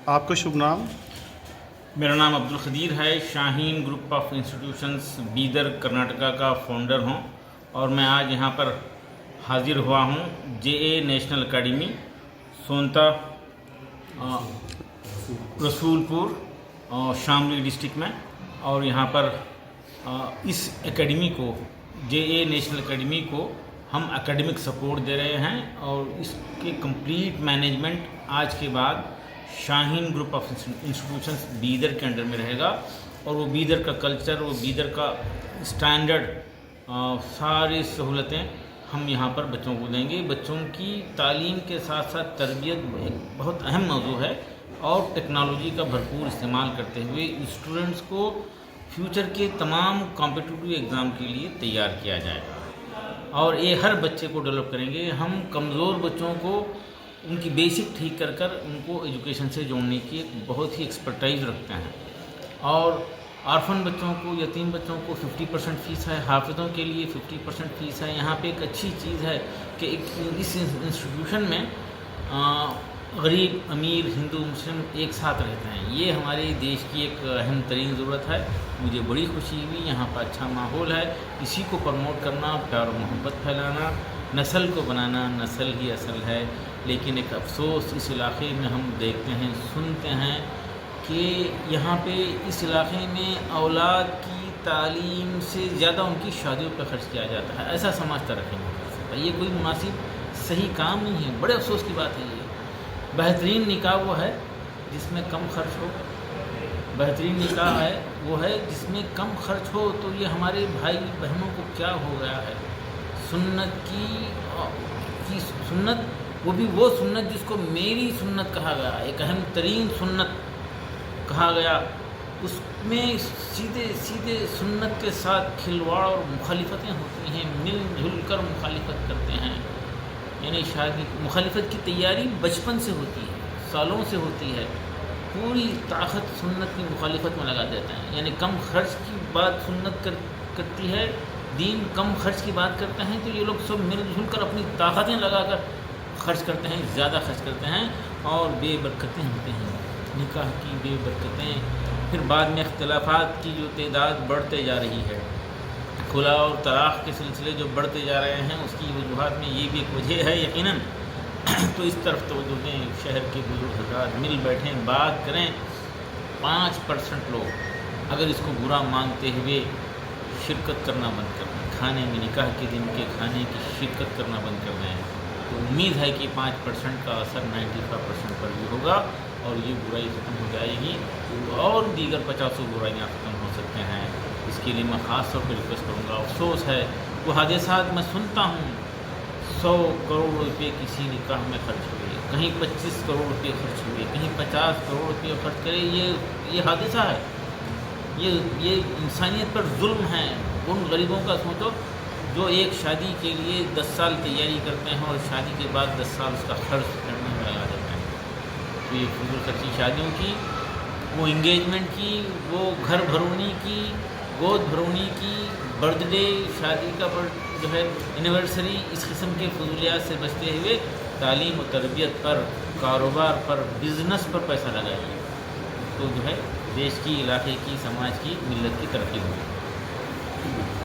آپ کا شبھ نام؟ میرا نام عبدالقدیر ہے. Shaheen group of institutions Bidar Karnataka کا فاؤنڈر ہوں اور میں آج یہاں پر حاضر ہوا ہوں جے اے نیشنل اکیڈمی سونتا رسول پور شاملی ڈسٹرکٹ میں. اور یہاں پر اس اکیڈمی کو جے اے نیشنل اکیڈمی کو ہم اکیڈمک سپورٹ دے رہے ہیں اور اس کے کمپلیٹ مینجمنٹ آج کے بعد شاہین گروپ آف انسٹیٹیوشنز بیدر کے انڈر میں رہے گا. اور وہ بیدر کا کلچر، وہ بیدر کا اسٹینڈرڈ، ساری سہولتیں ہم یہاں پر بچوں کو دیں گے. بچوں کی تعلیم کے ساتھ ساتھ تربیت ایک بہت اہم موضوع ہے اور ٹیکنالوجی کا بھرپور استعمال کرتے ہوئے اسٹوڈنٹس کو فیوچر کے تمام کمپٹیٹیو ایگزام کے لیے تیار کیا جائے گا. اور یہ ہر بچے کو ڈیولپ کریں گے. ہم کمزور بچوں کو ان کی بیسک ٹھیک کر کر ان کو ایجوکیشن سے جوڑنے کی ایک بہت ہی ایکسپرٹائز رکھتے ہیں. اور آرفن بچوں کو، یتیم بچوں کو 50% فیس ہے، حافظوں کے لیے 50% فیس ہے. یہاں پہ ایک اچھی چیز ہے کہ اس انسٹیٹیوشن میں غریب امیر ہندو مسلم ایک ساتھ رہتے ہیں. یہ ہمارے دیش کی ایک اہم ترین ضرورت ہے. مجھے بڑی خوشی ہوئی، یہاں پر اچھا ماحول ہے. اسی کو پروموٹ کرنا، پیار و محبت پھیلانا، نسل کو بنانا. نسل ہی اصل ہے. لیکن ایک افسوس اس علاقے میں ہم دیکھتے ہیں، سنتے ہیں کہ یہاں پہ اس علاقے میں اولاد کی تعلیم سے زیادہ ان کی شادیوں پہ خرچ کیا جاتا ہے. ایسا سماج ترقی نہیں کر سکتا. یہ کوئی مناسب صحیح کام نہیں ہے. بڑے افسوس کی بات ہے. یہ بہترین نکاح وہ ہے جس میں کم خرچ ہو. بہترین نکاح ہے وہ ہے جس میں کم خرچ ہو. تو یہ ہمارے بھائی بہنوں کو کیا ہو گیا ہے؟ سنت کی سنت، وہ بھی وہ سنت جس کو میری سنت کہا گیا، ایک اہم ترین سنت کہا گیا، اس میں سیدھے سیدھے سنت کے ساتھ کھلواڑ اور مخالفتیں ہوتی ہیں. مل جل کر مخالفت کرتے ہیں. یعنی شادی مخالفت کی تیاری بچپن سے ہوتی ہے، سالوں سے ہوتی ہے. پوری طاقت سنت کی مخالفت میں لگا دیتے ہیں. یعنی کم خرچ کی بات سنت کرتی ہے، دین کم خرچ کی بات کرتے ہیں. تو یہ لوگ سب مل جل کر اپنی طاقتیں لگا کر خرچ کرتے ہیں، زیادہ خرچ کرتے ہیں اور بے برکتیں ہوتے ہیں. نکاح کی بے برکتیں. پھر بعد میں اختلافات کی جو تعداد بڑھتے جا رہی ہے، خلا اور طلاق کے سلسلے جو بڑھتے جا رہے ہیں، اس کی وجوہات میں یہ بھی ایک وجہ ہے یقیناً. تو اس طرف توجہ دیں. شہر کے بزرگ حضرات مل بیٹھیں، بات کریں. 5% لوگ اگر اس کو برا مانتے ہوئے شرکت کرنا بند کر دیں، کھانے میں نکاح کے دن کے کھانے کی شرکت کرنا بند کر دیں، تو امید ہے کہ 5% کا اثر 95% پر بھی ہوگا اور یہ برائی ختم ہو جائے گی اور دیگر 50 برائیاں ختم ہو سکتے ہیں. اس کے لیے میں خاص طور پہ ریکویسٹ کروں گا. افسوس ہے وہ حادثات میں سنتا ہوں. 100 کروڑ روپے کسی نکاح میں خرچ ہوئے، کہیں 25 کروڑ روپے خرچ ہوئے، کہیں 50 کروڑ روپے خرچ کرے. یہ حادثہ ہے. یہ انسانیت پر ظلم ہے. ان غریبوں کا سوچو جو ایک شادی کے لیے 10 سال تیاری کرتے ہیں اور شادی کے بعد 10 سال اس کا خرچ کرنے میں لگا دیتے ہیں. تو یہ فضول خرچی شادیوں کی، وہ انگیجمنٹ کی، وہ گھر بھرونی کی، گود بھرونی کی، برتھ ڈے، شادی کا جو ہے اینیورسری، اس قسم کے فضولیات سے بچتے ہوئے تعلیم و تربیت پر، کاروبار پر، بزنس پر پیسہ لگائیے. تو جو ہے دیش کی، علاقے کی، سماج کی، ملت کی ترقی ہوگی.